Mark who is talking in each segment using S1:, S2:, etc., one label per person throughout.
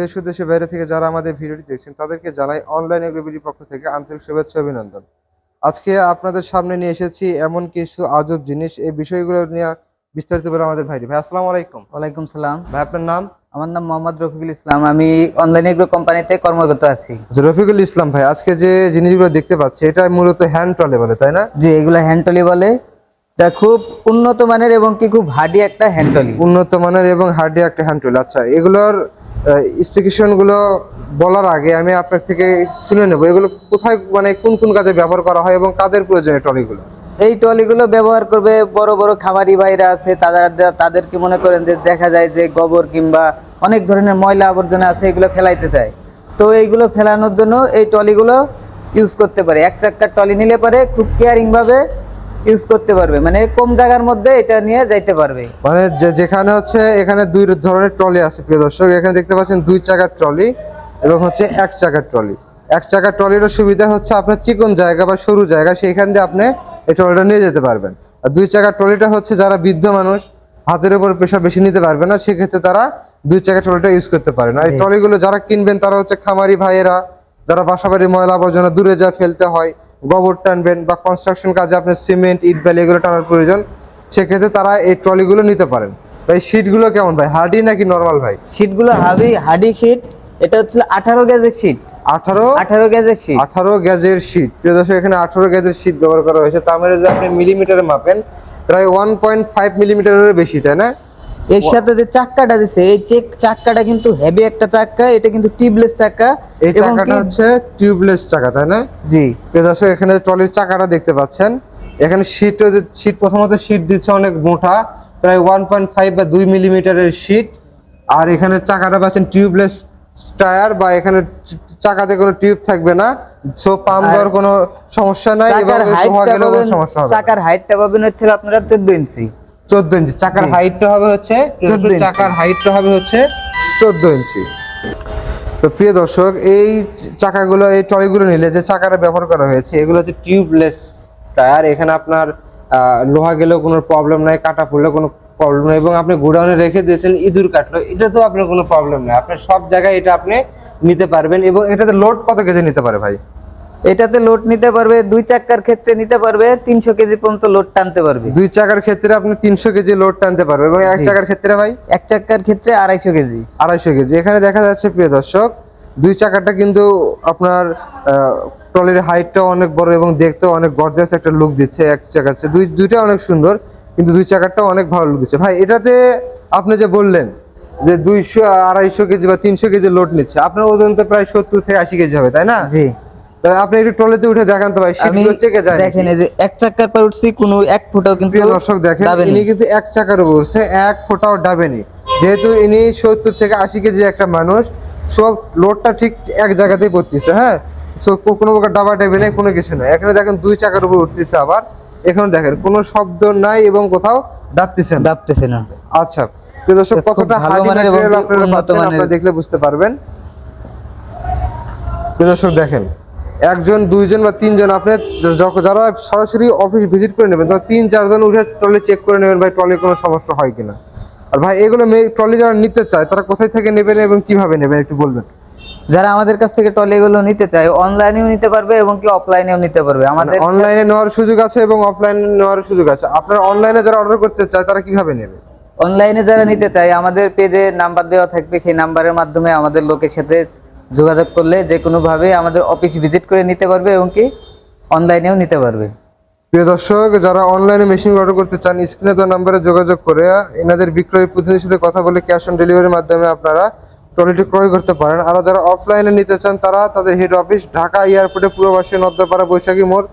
S1: দেশ ও দেশের বাইরে থেকে যারা আমাদের ভিডিওটি দেখছেন তাদেরকে জানাই অনলাইন এগ্রিবিলিটির পক্ষ থেকে আন্তরিক শুভেচ্ছা অভিনন্দন। আজকে আপনাদের সামনে নিয়ে এসেছি এমন কিছু আজব জিনিস, এই বিষয়গুলো নিয়ে বিস্তারিত বলে আমাদের ভাই। আসসালামু আলাইকুম।
S2: ওয়ালাইকুম সালাম।
S1: ভাই আপনার নাম?
S2: আমার নাম মোহাম্মদ রফিকুল ইসলাম। আমি অনলাইন এগ্রো কোম্পানিতে কর্মরত আছি।
S1: রফিকুল ইসলাম ভাই, আজকে যে জিনিসগুলো দেখতে পাচ্ছি এটা মূলত হ্যান্ড ট্রলি বলে, তাই না?
S2: জি, এগুলো হ্যান্ড ট্রলি বলে। এটা খুব উন্নত মানের এবং কি খুব হার্ডি একটা হ্যান্ড ট্রলি।
S1: উন্নত মানের এবং হার্ডি একটা হ্যান্ড ট্রলি। আচ্ছা, এগুলোর স্পেসিফিকেশন গুলো বলার আগে আমি আপনার থেকে শুনে নেব এগুলো কোথায়, মানে কোন কোন কাজে ব্যবহার করা হয় এবং কাদের প্রয়োজনে ট্রলিগুলো?
S2: এই ট্রলিগুলো ব্যবহার করবে বড় বড় খামারি ভাইরা আছে, তাদেরকে মনে করেন যে দেখা যায় যে গোবর কিংবা অনেক ধরনের ময়লা আবর্জনা আছে, এগুলো ফেলাইতে চায়। তো এইগুলো ফেলানোর জন্য এই ট্রলিগুলো ইউজ করতে পারে। এক চাক্কার ট্রলি নিলে পারে খুব কেয়ারিং ভাবে ইউজ করতে পারবে, মানে কম জায়গার মধ্যে এটা নিয়ে যাইতে পারবে।
S1: মানে যেখানে হচ্ছে এখানে দুই ধরনের ট্রলি আছে প্রিয় দর্শক। এখানে দেখতে পাচ্ছেন দুই চাকার ট্রলি এবং হচ্ছে এক চাকার ট্রলি। এক চাকার ট্রলির সুবিধা হচ্ছে আপনার চিকন জায়গা বা সরু জায়গা সেইখান দিয়ে আপনি এই ট্রলিটা নিয়ে যেতে পারবেন। আর দুই চাকার ট্রলিটা হচ্ছে যারা বৃদ্ধ মানুষ, হাতের উপর প্রেশার বেশি নিতে পারবে না, সেক্ষেত্রে তারা দুই চাকার ট্রলিটা ইউজ করতে পারে না। এই ট্রলিগুলো যারা কিনবেন তারা হচ্ছে খামারি ভাইয়েরা, যারা বাসাবাড়ির ময়লা আবর্জনা দূরে যা ফেলতে হয়, গোবর টানবেন বা কনস্ট্রাকশন কাজে আপনার সিমেন্ট ইট বালি এগুলো টানার প্রয়োজন, সেক্ষেত্রে তারা এই ট্রলিগুলো নিতে পারেন। ভাই শীটগুলো কেমন ভাই, হার্ডি নাকি নরমাল ভাই?
S2: শীটগুলো হার্ডি শীট। এটা হচ্ছে 18 গেজের শীট। 18 গেজের শীট।
S1: 18 গেজের শীট প্রিয় দর্শক, এখানে 18 গেজের শীট ব্যবহার করা হয়েছে। তার মানে যদি আপনি মিলিমিটারে মাপেন প্রায় 1.5 মিলিমিটারের বেশি, তাই না?
S2: এর সাথে যে চাক্কাটা দিছে, এই চাক্কাটা কিন্তু হেভি একটা চাক্কা। এটা কিন্তু টিউবলেস চাক্কা।
S1: এই চাকাটা হচ্ছে টিউবলেস চাকা, তাই না?
S2: জি
S1: প্রিয় দর্শক, এখানে ট্রলির চাকাটা দেখতে পাচ্ছেন। এখানে শীট প্রথমত শীট দিচ্ছে অনেক মোটা, প্রায় 1.5 বা 2 মিলিমিটারের শীট। আর এখানে চাকাটা পাচ্ছেন টিউবলেস টায়ার, বা এখানে চাকাতে কোনো টিউব থাকবে না, সো পাম্প দেওয়ার কোনো সমস্যা নাই এবং ধোয়া গেলেও কোনো সমস্যা হবে না।
S2: চাকার হাইটটা পাবেন হচ্ছে আপনারা 14 ইঞ্চি।
S1: 14 ইঞ্চি চাকার হাইটটা হবে হচ্ছে 14 ইঞ্চি। তো প্রিয় দর্শক, এই চাকাগুলো, এই ট্রলিগুলো নিলে যে চাকাটা ব্যবহার করা হয়েছে এগুলো হচ্ছে টিউবলেস টায়ার। এখানে আপনার লোহা গেলেও কোনো প্রবলেম নাই, কাটা পড়লে কোনো প্রবলেম নেই, এবং আপনি গোডাউনে রেখে দিয়েছেন ইঁদুর কাটলো, এটা তো আপনার কোনো প্রবলেম নেই। আপনার সব জায়গায় এটা আপনি নিতে পারবেন। এবং এটাতে লোড কত কেজি নিতে পারে ভাই?
S2: এটাতে লোড নিতে পারবে, দুই চাকার ক্ষেত্রে নিতে পারবে 300 কেজি পর্যন্ত লোড টানতে পারবে।
S1: দুই চাকার ক্ষেত্রে আপনি 300 কেজি লোড টানতে পারবে। এবং এক চাকার ক্ষেত্রে ভাই?
S2: এক চাকার ক্ষেত্রে 250 কেজি।
S1: 250 কেজি। এখানে দেখা যাচ্ছে প্রিয় দর্শক, দুই চাকাটা কিন্তু আপনার ট্রলির হাইটটাও অনেক বড় এবং দেখতেও অনেক গর্জিয়াস একটা লুক দিচ্ছে। এক চাকার চেয়ে দুইটা অনেক সুন্দর, কিন্তু দুই চাকারটাও অনেক ভালো লুক দিচ্ছে। ভাই এটাতে আপনি যে বললেন যে 200 250 কেজি বা 300 কেজি লোড নিচ্ছে, আপনার ওজন তো প্রায় 70 থেকে 80 কেজি হবে, তাই না?
S2: জি।
S1: আপনি একটু ট্রলিতে উঠে দেখান তো ভাই,
S2: শীটগুলো চেকে যায়। দেখেন এই যে এক চাকার পর উঠছি, কোনো এক ফুটাও কিন্তু
S1: দর্শক দেখেন, ইনি কিন্তু এক চাকার উপর উঠছে, এক ফুটাও ডাবেনি। যেহেতু ইনি 70 থেকে 80 কেজি একটা মানুষ, সব লোডটা ঠিক এক জায়গাতেই পড়তেছে। হ্যাঁ, কোনো প্রকার ডাবা ডাবি নেই, কোনো কিছু নাই। এখানে দেখেন দুই চাকার উপর উঠতেছে, আবার এখানে দেখেন কোনো শব্দ নাই এবং কোথাও ডাবতেছে না। আচ্ছা প্রিয় দর্শক, কতটা হার্ডি ম্যাটেরিয়াল আপনারা পাচ্ছেন আপনারা দেখলে বুঝতে পারবেন। প্রিয় দর্শক দেখেন, একজন, দুইজন বা তিনজন, আপনি যারা সরাসরি অফিস ভিজিট করে নেবেন তারা 3-4 জন উঠে ট্রলি চেক করে নেবেন ভাই ট্রলি কোনো সমস্যা হয় কিনা। আর ভাই এগুলো ট্রলি যারা নিতে চায় তারা কোথায় থেকে নেবেন এবং কিভাবে নেবেন একটু বলবেন?
S2: যারা আমাদের কাছ থেকে ট্রলিগুলো নিতে চায় অনলাইনেও নিতে পারবে এবং কি অফলাইনেও নিতে পারবে। আমাদের
S1: অনলাইনে নেওয়ার সুযোগ আছে এবং অফলাইনে নেওয়ার সুযোগ আছে। আপনারা অনলাইনে যারা অর্ডার করতে চায় তারা কিভাবে নেবে?
S2: অনলাইনে যারা নিতে চায় আমাদের পেজে নাম্বার দেওয়া থাকবে, সেই নাম্বারের মাধ্যমে আমাদের লোকের সাথে যোগাযোগ করলে যে কোনোভাবে আমাদের অফিস ভিজিট করে নিতে পারবে এবং কি অনলাইনেও নিতে পারবে।
S1: প্রিয় দর্শক, যারা অনলাইনে মেশিন অর্ডার করতে চান স্ক্রিনে দেওয়া নাম্বারে যোগাযোগ করে এনাদের বিক্রয় প্রতিনিধির সাথে কথা বলে ক্যাশ অন ডেলিভারির মাধ্যমে আপনারা ট্রলিটি ক্রয় করতে পারেন। আর যারা অফলাইনে নিতে চান তারা তাদের হেড অফিস ঢাকা এয়ারপোর্টে পূর্ববাসী নদ্দাপাড়া বৈশাখী মোড়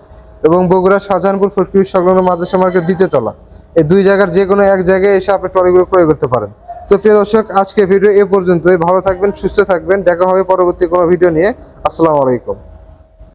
S1: এবং বগুড়া শাহজাহানপুর ফটকির সংলগ্ন মাদ্রাসা মার্কেট দ্বিতীয় তলা, এই দুই জায়গার যে কোনো এক জায়গায় এসে আপনি ট্রলিগুলো ক্রয় করতে পারেন। তো প্রিয় দর্শক, আজকে ভিডিও এ পর্যন্তই। ভালো থাকবেন, সুস্থ থাকবেন, দেখা হবে পরবর্তী কোনো ভিডিও নিয়ে। আসসালামু আলাইকুম।